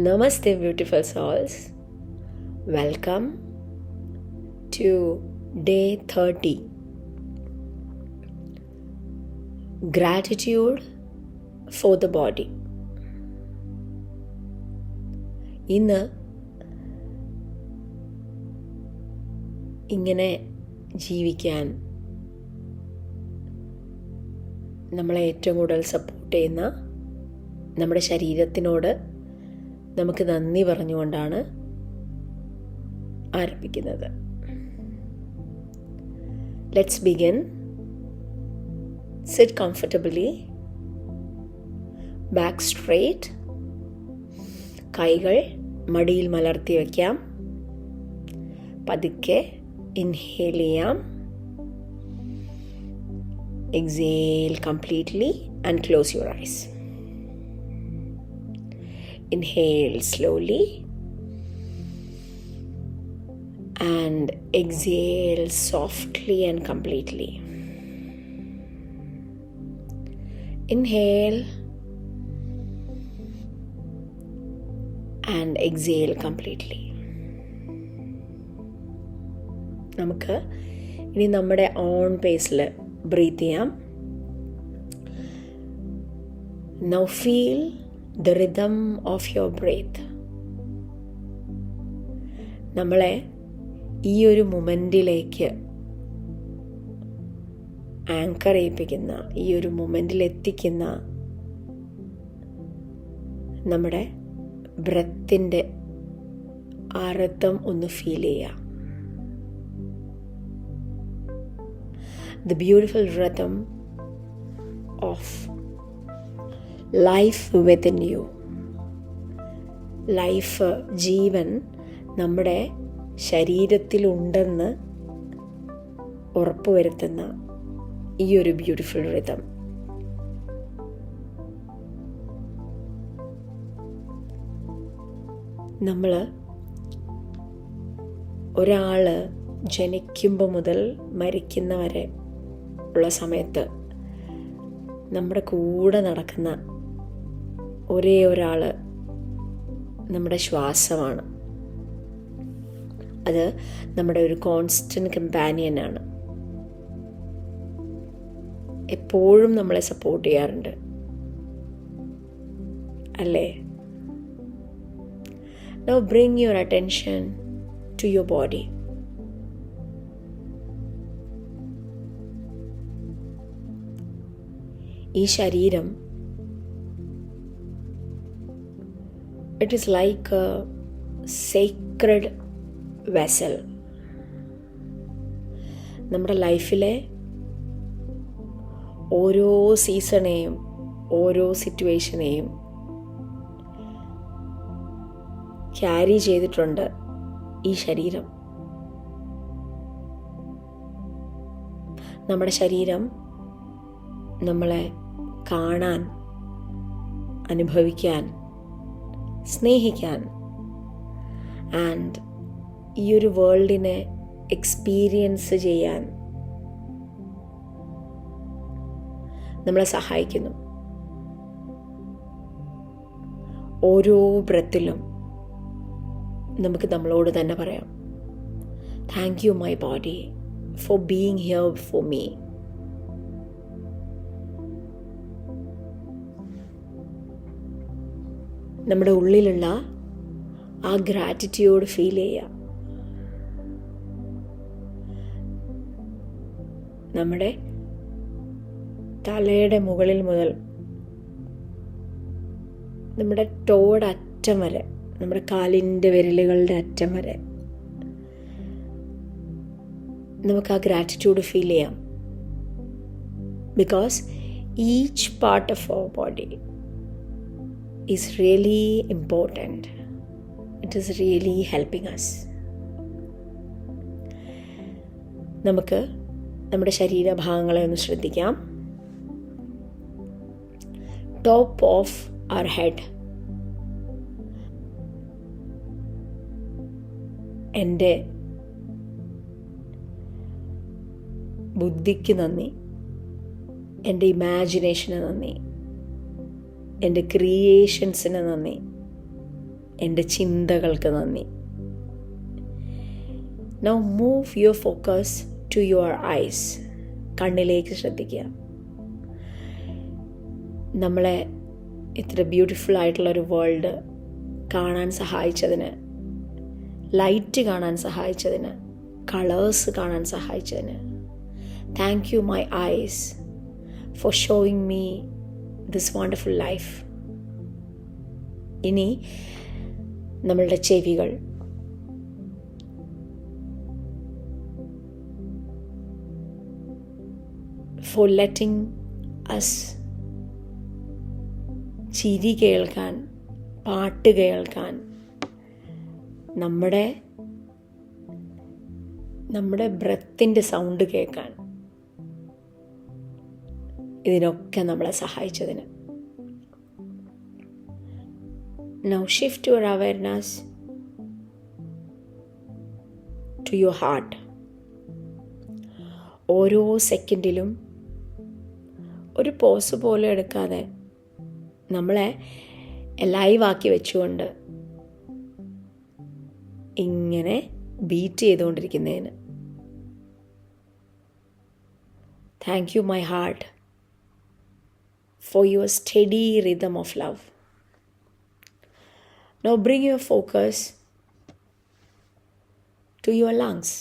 Namaste, beautiful souls. Welcome to day 30. Gratitude for the body. ഇന്ന് ഇങ്ങനെ ജീവിക്കാൻ നമ്മളെ ഏറ്റവും കൂടുതൽ സപ്പോർട്ട് ചെയ്യുന്ന നമ്മുടെ ശരീരത്തിനോട് നമുക്ക് നന്ദി പറഞ്ഞുകൊണ്ടാണ് ആരംഭിക്കുന്നത്. Let's begin. Sit comfortably, back straight, കൈകൾ മടിയിൽ മലർത്തി വയ്ക്കാം. പതുക്കെ ഇൻഹേൽ ചെയ്യാം. Exhale completely and close your eyes. Inhale slowly and exhale softly and completely. Inhale and exhale completely. നമുക്ക് ഇനി നമ്മുടെ ഓൺ പേസിൽ ബ്രീത്ത് ചെയ്യാം. Now feel the rhythm of your breath. നമ്മളെ ഈ ഒരു മൊമെൻറ്റിലേക്ക് ആങ്കർ ചെയ്യിപ്പിക്കുന്ന, ഈ ഒരു മൊമെൻറ്റിൽ എത്തിക്കുന്ന നമ്മുടെ ബ്രെത്തിൻ്റെ ആ rhythm ഒന്ന് ഫീൽ ചെയ്യാം. The beautiful rhythm of life within you. Life, ജീവൻ നമ്മുടെ ശരീരത്തിലുണ്ടെന്ന് ഉറപ്പുവരുത്തുന്ന ഈ ഒരു ബ്യൂട്ടിഫുൾ rhythm. നമ്മൾ ഒരാൾ ജനിക്കുമ്പോൾ മുതൽ മരിക്കുന്നവരെ ഉള്ള സമയത്ത് നമ്മുടെ കൂടെ നടക്കുന്ന ഒരേ ഒരാൾ നമ്മുടെ ശ്വാസമാണ്. അത് നമ്മുടെ ഒരു കോൺസ്റ്റൻറ്റ് കമ്പാനിയനാണ്. എപ്പോഴും നമ്മളെ സപ്പോർട്ട് ചെയ്യാറുണ്ട്, അല്ലേ? Now bring your attention to your body. ഈ ശരീരം, it is like a sacred vessel. നമ്മുടെ ലൈഫിലെ ഓരോ സീസണെയും ഓരോ സിറ്റുവേഷനെയും ക്യാരി ചെയ്തിട്ടുണ്ട് ഈ ശരീരം. നമ്മുടെ ശരീരം നമ്മളെ കാണാൻ, അനുഭവിക്കാൻ, സ്നേഹിക്കാൻ ആൻഡ് ഈ ഒരു വേൾഡിനെ എക്സ്പീരിയൻസ് ചെയ്യാൻ നമ്മളെ സഹായിക്കുന്നു. ഓരോ ബ്രെത്തിലും നമുക്ക് നമ്മളോട് തന്നെ പറയാം, thank you my body for being here for me. നമ്മുടെ ഉള്ളിലുള്ള ആ ഗ്രാറ്റിറ്റ്യൂഡ് ഫീൽ ചെയ്യുക. നമ്മുടെ തലയുടെ മുകളിൽ മുതൽ നമ്മുടെ ടോയുടെ അറ്റം വരെ, നമ്മുടെ കാലിൻ്റെ വിരലുകളുടെ അറ്റം വരെ നമുക്ക് ആ ഗ്രാറ്റിറ്റ്യൂഡ് ഫീൽ ചെയ്യാം. Because each part of our body is really important. It is really helping us. നമുക്ക് നമ്മുടെ ശരീരഭാഗങ്ങളെ ഒന്ന് ശ്രദ്ധിക്കാം. Top of our head. എൻ്റെ ബുദ്ധിക്ക് നന്ദി, എൻ്റെ ഇമാജിനേഷന് നന്ദി, എൻ്റെ ക്രിയേഷൻസിന് നന്ദി. എൻ്റെ ചിന്തകൾക്ക് നന്ദി. Now move your focus to your eyes. കണ്ണിലേക്ക് ശ്രദ്ധിക്കുക. നമ്മളെ ഇത്ര ബ്യൂട്ടിഫുൾ ആയിട്ടുള്ളൊരു വേൾഡ് കാണാൻ സഹായിച്ചതിന്, ലൈറ്റ് കാണാൻ സഹായിച്ചതിന്, കളേഴ്സ് കാണാൻ സഹായിച്ചതിന് thank you my eyes for showing me this wonderful life. ഇനി നമ്മളുടെ ചെവികൾ, ഫോർ ലെറ്റിംഗ് അസ് ചിരി കേൾക്കാൻ, പാട്ട് കേൾക്കാൻ, നമ്മുടെ ബ്രത്തിൻ്റെ സൗണ്ട് കേൾക്കാൻ, ഇതിനൊക്കെ നമ്മളെ സഹായിച്ചതിന്. Now shift your awareness to your heart. ഓരോ സെക്കൻഡിലും ഒരു പോസ് പോലെ എടുക്കാതെ നമ്മളെ ലൈവാക്കി വെച്ചുകൊണ്ട് ഇങ്ങനെ ബീറ്റ് ചെയ്തുകൊണ്ടിരിക്കുന്നതിന് thank you my heart for your steady rhythm of love. Now bring your focus to your lungs.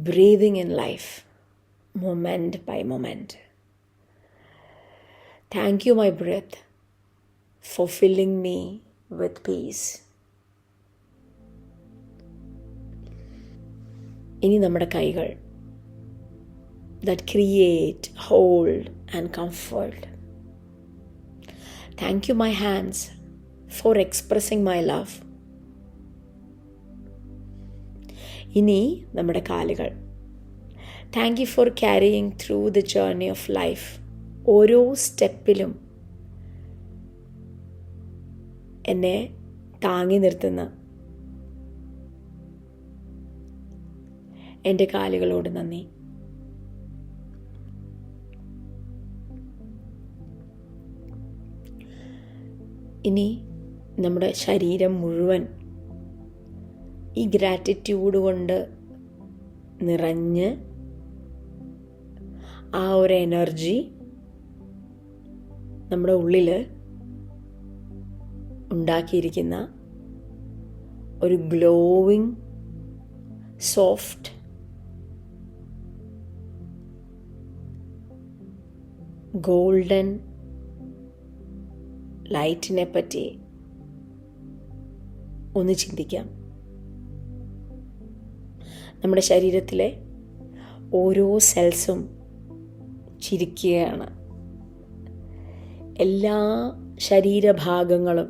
Breathing in life, moment by moment. Thank you, my breath, for filling me with peace. ഇനി നമ്മുടെ കൈകൾ, that create, hold and comfort. Thank you my hands for expressing my love. ഇനി നമ്മുടെ കാലുകൾ, thank you for carrying through the journey of life. ഓരോ സ്റ്റെപ്പിലും എന്നെ താങ്ങി നിർത്തുന്ന എൻ്റെ കാലുകളോട് നന്ദി. ഇനി നമ്മുടെ ശരീരം മുഴുവൻ ഈ ഗ്രാറ്റിറ്റ്യൂഡ് കൊണ്ട് നിറഞ്ഞ് ആ ഒരു എനർജി നമ്മുടെ ഉള്ളിൽ ഉണ്ടാക്കിയിരിക്കുന്ന ഒരു ഗ്ലോവിങ് സോഫ്റ്റ് ഗോൾഡൻ ലൈറ്റിനെ പറ്റി ഒന്ന് ചിന്തിക്കാം. നമ്മുടെ ശരീരത്തിലെ ഓരോ സെൽസും ചിരിക്കുകയാണ്. എല്ലാ ശരീരഭാഗങ്ങളും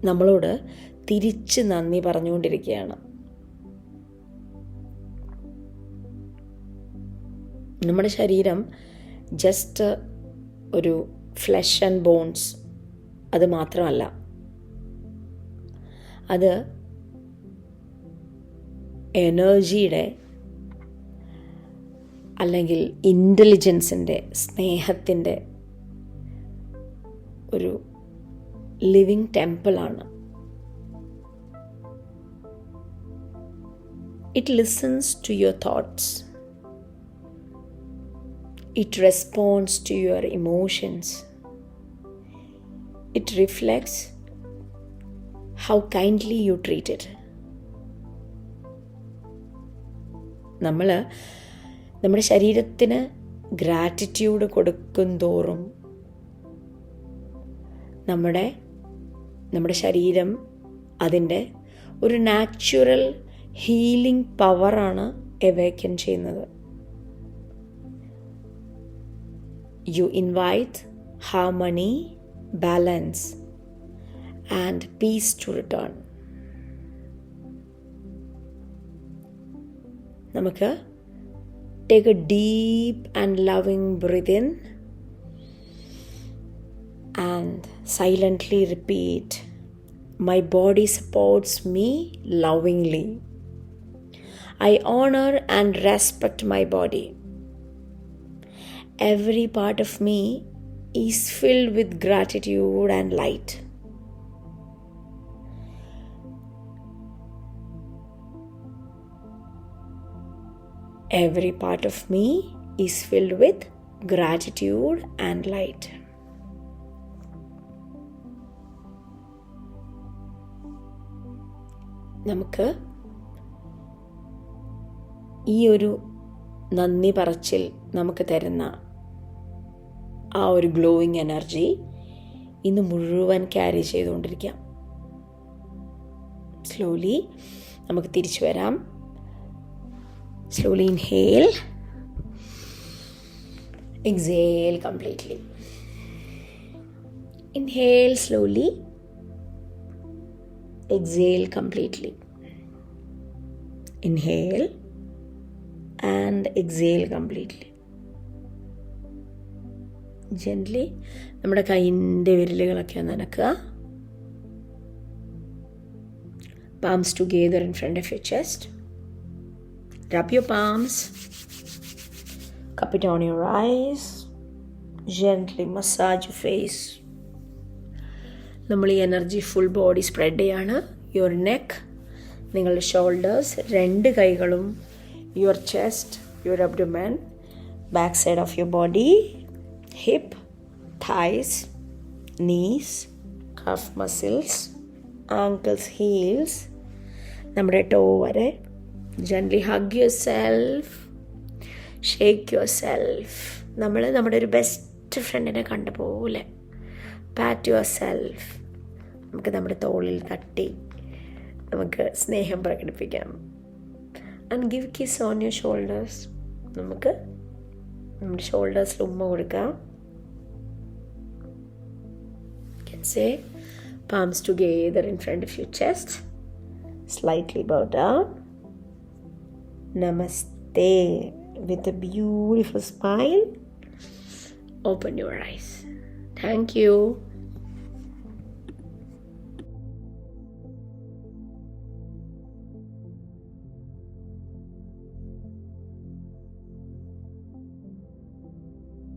നമ്മളോട് തിരിച്ച് നന്ദി പറഞ്ഞുകൊണ്ടിരിക്കുകയാണ്. നമ്മുടെ ശരീരം ജസ്റ്റ് ഒരു ഫ്ലഷ് ആൻഡ് ബോൺസ് അത് മാത്രമല്ല, അത് എനർജിയുടെ അല്ലെങ്കിൽ ഇൻ്റലിജൻസിൻ്റെ, സ്നേഹത്തിൻ്റെ ഒരു ലിവിങ് ടെമ്പിളാണ്. It listens to your thoughts. It responds to your emotions. It reflects how kindly you treat it. നമ്മൾ നമ്മുടെ ശരീരത്തിന് ഗ്രാറ്റിറ്റ്യൂഡ് കൊടുക്കും തോറും നമ്മുടെ ശരീരം അതിൻ്റെ ഒരു നാച്ചുറൽ ഹീലിംഗ് പവറാണ് എവേക്കൻ ചെയ്യുന്നത്. You invite harmony, balance, and peace to return. നമുക്ക് take a deep and loving breath in and silently repeat, my body supports me lovingly. I honor and respect my body. Every part of me is filled with gratitude and light. Every part of me is filled with gratitude and light. നമുക്ക് ഈ ഒരു നന്ദി പറച്ചിൽ നമുക്ക് തരുന്ന ആ ഒരു glowing energy ഇന്ന് മുഴുവൻ ക്യാരി ചെയ്തുകൊണ്ടിരിക്കാം. സ്ലോലി നമുക്ക് തിരിച്ചു വരാം. Slowly inhale, exhale completely. Inhale slowly, exhale completely. Inhale and exhale completely. Gently നമ്മുടെ കൈയിൻ്റെ വിരലുകളൊക്കെ ഒന്ന് അനക്കുക. Palms together in front of your chest. Rub your palms. Cup it on your eyes. Gently massage your face. നമ്മൾ ഈ energy full body spread ചെയ്യാണ്. Your neck, നിങ്ങളുടെ shoulders, രണ്ട് കൈകളും, your chest, your abdomen, back side of your body, hip, thighs, knees, calf muscles, ankles, heels, നമ്മുടെ to വരെ. Gently hug yourself, shake yourself. നമ്മൾ നമ്മുടെ ഒരു ബെസ്റ്റ് ഫ്രണ്ടിനെ കണ്ട പോലെ പാറ്റ് യുവർ സെൽഫ്. നമുക്ക് നമ്മുടെ തോളിൽ തട്ടി നമുക്ക് സ്നേഹം പ്രകടിപ്പിക്കാം. And give kiss on your shoulders. നമുക്ക് നമ്മുടെ ഷോൾഡേഴ്സിൽ ഉമ്മ കൊടുക്കാം. Say palms together in front of your chest. Slightly bow down. Namaste. With a beautiful smile, open your eyes. Thank you.